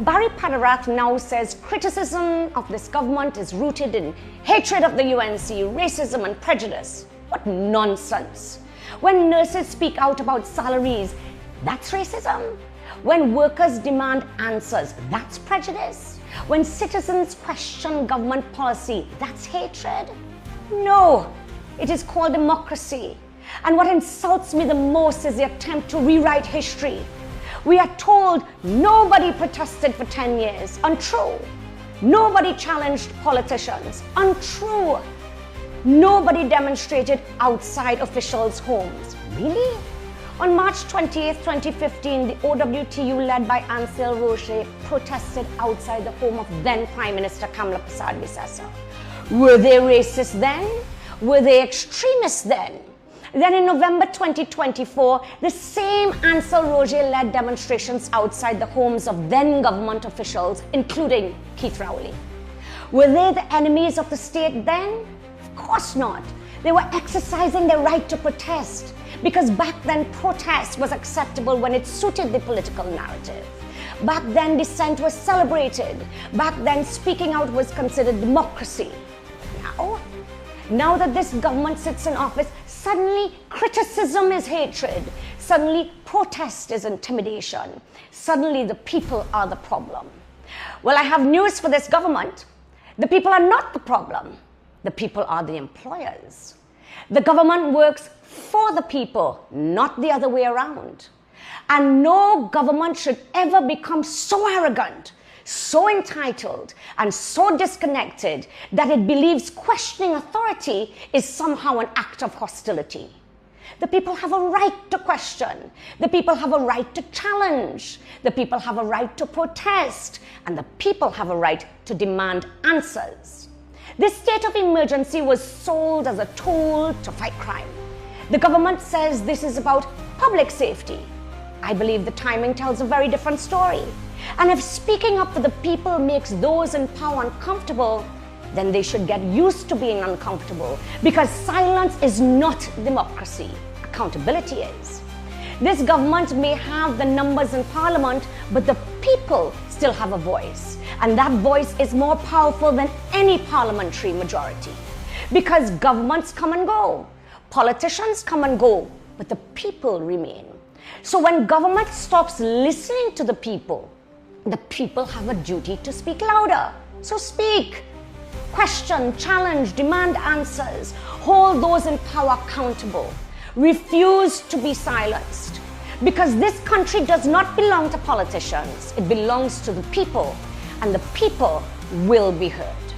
Barry Padarath now says criticism of this government is rooted in hatred of the UNC, racism and prejudice. What nonsense. When nurses speak out about salaries, that's racism. When workers demand answers, that's prejudice. When citizens question government policy, that's hatred. No, it is called democracy. And what insults me the most is the attempt to rewrite history. We are told nobody protested for 10 years. Untrue. Nobody challenged politicians. Untrue. Nobody demonstrated outside officials' homes. Really? On March 28, 2015, the OWTU led by Ansel Roche protested outside the home of then Prime Minister Kamla Persad-Bissessar. Were they racist then? Were they extremists then? Then in November 2024, the same Ansel Roche led demonstrations outside the homes of then government officials, including Keith Rowley. Were they the enemies of the state then? Of course not. They were exercising their right to protest, because back then protest was acceptable when it suited the political narrative. Back then dissent was celebrated. Back then speaking out was considered democracy. Now that this government sits in office, suddenly criticism is hatred. Suddenly protest is intimidation. Suddenly the people are the problem. Well, I have news for this government. The people are not the problem. The people are the employers. The government works for the people, not the other way around. And no government should ever become so arrogant, so entitled, and so disconnected that it believes questioning authority is somehow an act of hostility. The people have a right to question. The people have a right to challenge. The people have a right to protest. And the people have a right to demand answers. This state of emergency was sold as a tool to fight crime. The government says this is about public safety. I believe the timing tells a very different story. And if speaking up for the people makes those in power uncomfortable, then they should get used to being uncomfortable, because silence is not democracy. Accountability is. This government may have the numbers in parliament, but the people still have a voice. And that voice is more powerful than any parliamentary majority. Because governments come and go, politicians come and go, but the people remain. So when government stops listening to the people have a duty to speak louder. So speak. Question, challenge, demand answers. Hold those in power accountable. Refuse to be silenced. Because this country does not belong to politicians. It belongs to the people. And the people will be heard.